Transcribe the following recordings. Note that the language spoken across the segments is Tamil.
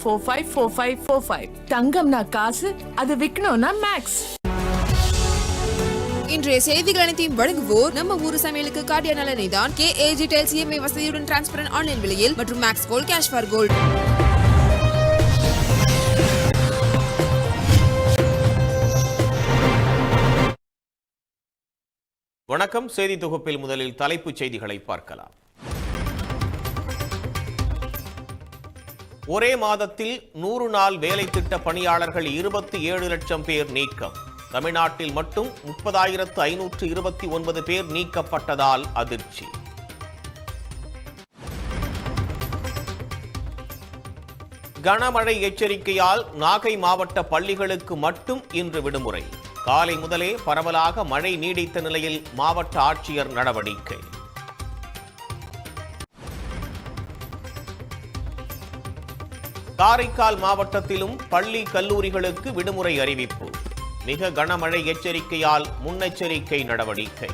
454545. தங்கம்னா காசு, அது விக்கணும்னா மேக்ஸ். இன்றைய செய்திகள் அனைத்தையும் வழங்குவோர் நம்ம ஊர் சமையலுக்கு காட்டிய நலனை தான் KAG Tiles EMI வசதியுடன் டிரான்ஸ்பரண்ட் ஆன்லைன் விலையில் மற்றும் max gold cash for gold. வணக்கம். செய்தி தொகுப்பில் முதலில் தலைப்புச் செய்திகளை பார்க்கலாம். ஒரே மாதத்தில் 100 நாள் வேலை திட்ட பணியாளர்கள் 27 லட்சம் பேர் நீக்கம். தமிழ்நாட்டில் மட்டும் 30,529 பேர் நீக்கப்பட்டதால் அதிர்ச்சி. கனமழை எச்சரிக்கையால் நாகை மாவட்ட பள்ளிகளுக்கு மட்டும் இன்று விடுமுறை. காலை முதலே பரவலாக மழை நீடித்த நிலையில் மாவட்ட ஆட்சியர் நடவடிக்கை. காரைக்கால் மாவட்டத்திலும் பள்ளி கல்லூரிகளுக்கு விடுமுறை அறிவிப்பு. மிக கனமழை எச்சரிக்கையால் முன்னெச்சரிக்கை நடவடிக்கை.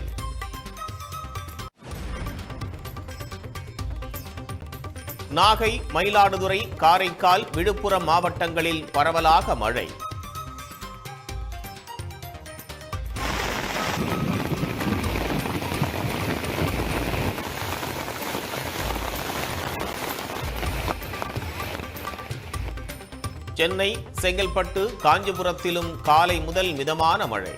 நாகை, மயிலாடுதுறை, காரைக்கால், விழுப்புரம் மாவட்டங்களில் பரவலாக மழை. சென்னை, செங்கல்பட்டு, காஞ்சிபுரத்திலும் காலை முதல் மிதமான மழை.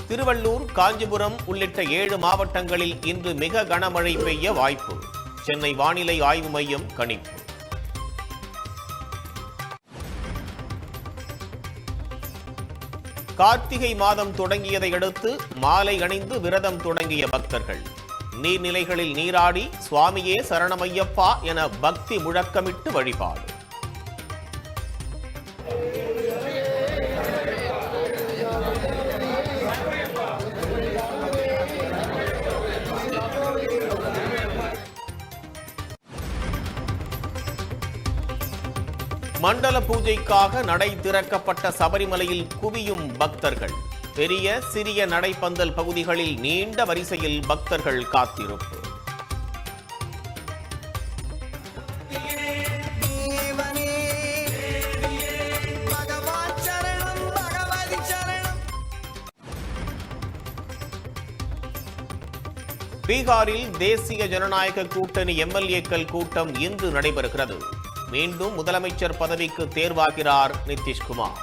திருவள்ளூர், காஞ்சிபுரம் உள்ளிட்ட 7 மாவட்டங்களில் இன்று மிக கனமழை பெய்ய வாய்ப்பு. சென்னை வானிலை ஆய்வு மையம் கணிப்பு. கார்த்திகை மாதம் தொடங்கியதை அடுத்து மாலை அணிந்து விரதம் தொடங்கிய பக்தர்கள். நீர்நிலைகளில் நீராடி சுவாமியே சரணமையப்பா என பக்தி முழக்கமிட்டு வழிபாடு. மண்டல பூஜைக்காக நடை திறக்கப்பட்ட சபரிமலையில் குவியும் பக்தர்கள். பெரிய சிறிய நடைப்பந்தல் பகுதிகளில் நீண்ட வரிசையில் பக்தர்கள் காத்திருப்பு. பீகாரில் தேசிய ஜனநாயக கூட்டணி MLA-க்கள் கூட்டம் இன்று நடைபெறுகிறது. மீண்டும் முதலமைச்சர் பதவிக்கு தேர்வாகிறார் நிதிஷ்குமார்.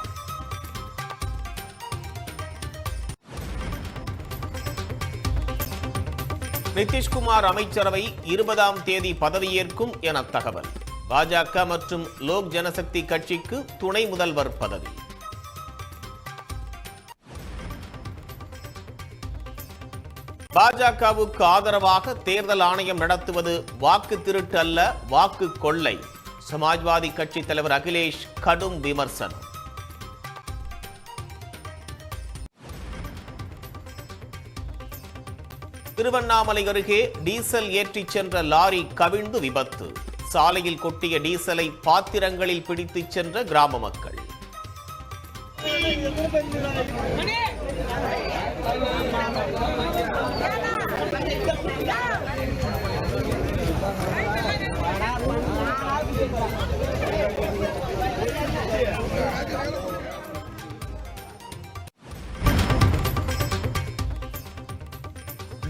நிதிஷ்குமார் அமைச்சரவை 20ஆம் தேதி பதவியேற்கும் என தகவல். பாஜக மற்றும் லோக் ஜனசக்தி கட்சிக்கு துணை முதல்வர் பதவி. பாஜகவுக்கு ஆதரவாக தேர்தல் ஆணையம் நடத்துவது வாக்கு திருட்டு அல்ல, வாக்கு கொள்ளை. சமாஜ்வாதி கட்சி தலைவர் அகிலேஷ் கடும் விமர்சனம். திருவண்ணாமலை அருகே டீசல் ஏற்றிச் சென்ற லாரி கவிழ்ந்து விபத்து. சாலையில் கொட்டிய டீசலை பாத்திரங்களில் பிடித்துச் சென்ற கிராம மக்கள்.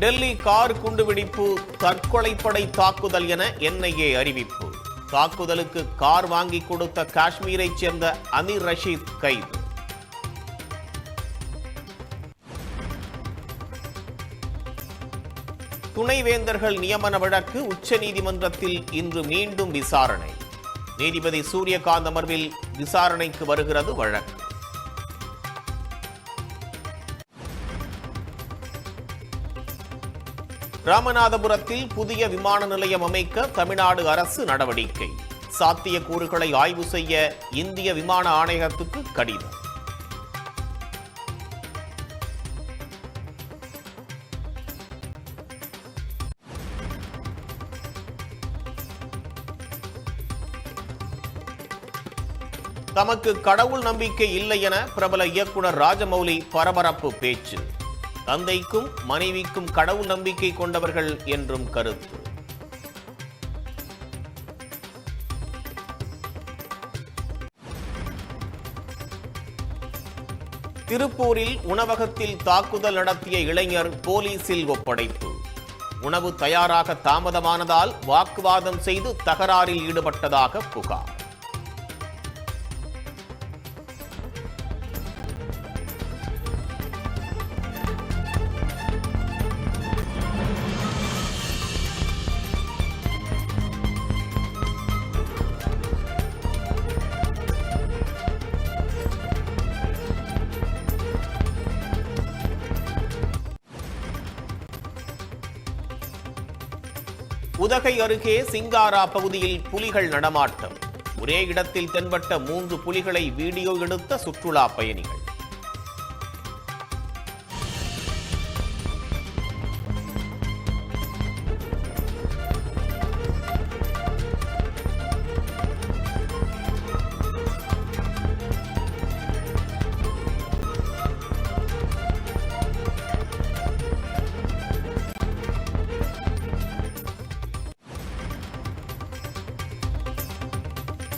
டெல்லி கார் குண்டுவெடிப்பு தற்கொலைப்படை தாக்குதல் என NIA அறிவிப்பு. தாக்குதலுக்கு கார் வாங்கி கொடுத்த காஷ்மீரைச் சேர்ந்த அமீர் ரஷீத் கைது. துணைவேந்தர்கள் நியமன வழக்கு உச்சநீதிமன்றத்தில் இன்று மீண்டும் விசாரணை. நீதிபதி சூரியகாந்த் அமர்வில் விசாரணைக்கு வருகிறது வழக்கு. ராமநாதபுரத்தில் புதிய விமான நிலையம் அமைக்க தமிழ்நாடு அரசு நடவடிக்கை. சாத்தியக்கூறுகளை ஆய்வு செய்ய இந்திய விமான ஆணையத்துக்கு கடிதம். தமக்கு கடவுள் நம்பிக்கை இல்லை என பிரபல இயக்குனர் ராஜமௌலி பரபரப்பு பேச்சு. தந்தைக்கும் மனைவிக்கும் கடவுள் நம்பிக்கை கொண்டவர்கள் என்றும் கருத்து. திருப்பூரில் உணவகத்தில் தாக்குதல் நடத்திய இளைஞர் போலீசில் ஒப்படைப்பு. உணவு தயாராக தாமதமானதால் வாக்குவாதம் செய்து தகராறில் ஈடுபட்டதாக புகார். உதகை அருகே சிங்காரா பகுதியில் புலிகள் நடமாட்டம். ஒரே இடத்தில் தென்பட்ட 3 புலிகளை வீடியோ எடுத்த சுற்றுலா பயணிகள்.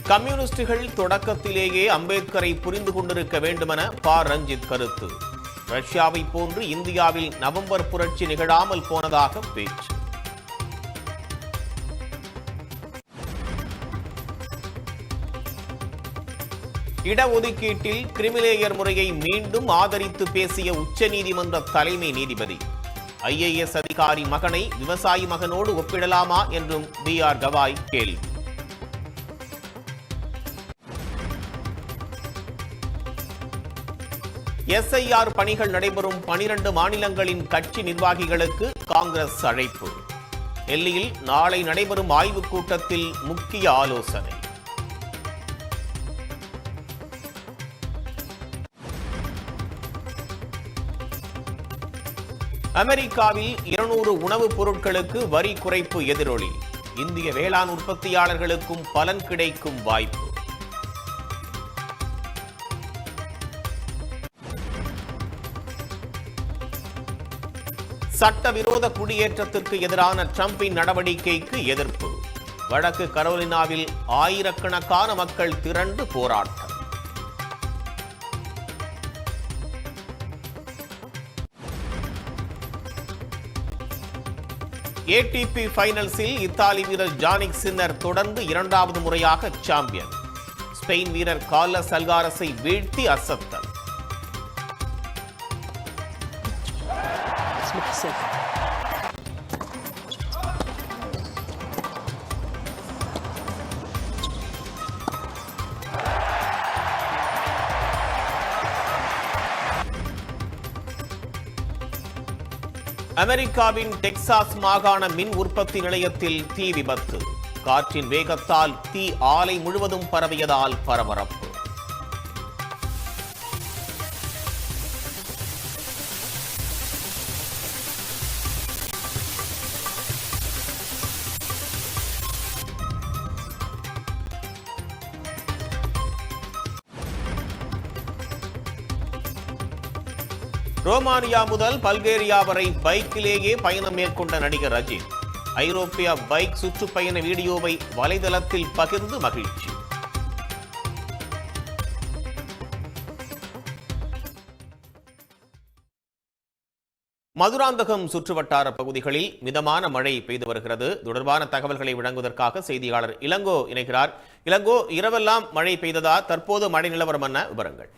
கம்யூனிஸ்டுகள் தொடக்கத்திலேயே அம்பேத்கரை புரிந்து கொண்டிருக்க வேண்டுமென ப. ரஞ்சித் கருத்து. ரஷ்யாவை போன்று இந்தியாவில் நவம்பர் புரட்சி நிகழாமல் போனதாக பேச்சு. இடஒதுக்கீட்டில் கிரிமிலேயர் முறையை மீண்டும் ஆதரித்து பேசிய உச்சநீதிமன்ற தலைமை நீதிபதி. IAS அதிகாரி மகனை விவசாயி மகனோடு ஒப்பிடலாமா என்றும் B.R. கவாய் கேள்வி. SIR பணிகள் நடைபெறும் 12 மாநிலங்களின் கட்சி நிர்வாகிகளுக்கு காங்கிரஸ் அழைப்பு. டெல்லியில் நாளை நடைபெறும் ஆய்வுக் கூட்டத்தில் முக்கிய ஆலோசனை. அமெரிக்காவில் 200 உணவுப் பொருட்களுக்கு வரி குறைப்பு எதிரொலி. இந்திய வேளாண் உற்பத்தியாளர்களுக்கும் பலன் கிடைக்கும் வாய்ப்பு. சட்டவிரோத குடியேற்றத்திற்கு எதிரான ட்ரம்பின் நடவடிக்கைக்கு எதிர்ப்பு. வடக்கு கரோலினாவில் ஆயிரக்கணக்கான மக்கள் திரண்டு போராட்டம். ATP ஃபைனல்ஸில் இத்தாலி வீரர் ஜானிக் சின்னர் தொடர்ந்து 2வது முறையாக சாம்பியன். ஸ்பெயின் வீரர் கார்லஸ் அல்காரஸை வீழ்த்தி அசத்தல். அமெரிக்காவின் டெக்சாஸ் மாகாண மின் உற்பத்தி நிலையத்தில் தீ விபத்து. காற்றின் வேகத்தால் தீ ஆலை முழுவதும் பரவியதால் பரபரப்பு. ரோமானியா முதல் பல்கேரியா வரை பைக்கிலேயே பயணம் மேற்கொண்ட நடிகர் அஜித். ஐரோப்பிய பைக் சுற்றுப்பயண வீடியோவை வலைதளத்தில் பகிர்ந்து மகிழ்ச்சி. மதுராந்தகம் சுற்றுவட்டார பகுதிகளில் மிதமான மழை பெய்து வருகிறது. தொடர்பான தகவல்களை வழங்குவதற்காக செய்தியாளர் இளங்கோ இணைகிறார். இளங்கோ, இரவெல்லாம் மழை பெய்ததா? தற்போது மழை நிலவரம் என்ன? விவரங்கள்.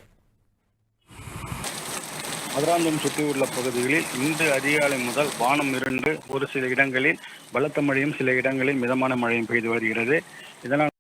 மதுராந்தகம் சுற்றியுள்ள பகுதிகளில் இன்று அதிகாலை முதல் வானம் இருண்டு ஒரு சில இடங்களில் பலத்த மழையும் சில இடங்களில் மிதமான மழையும் பெய்து வருகிறது. இதனால்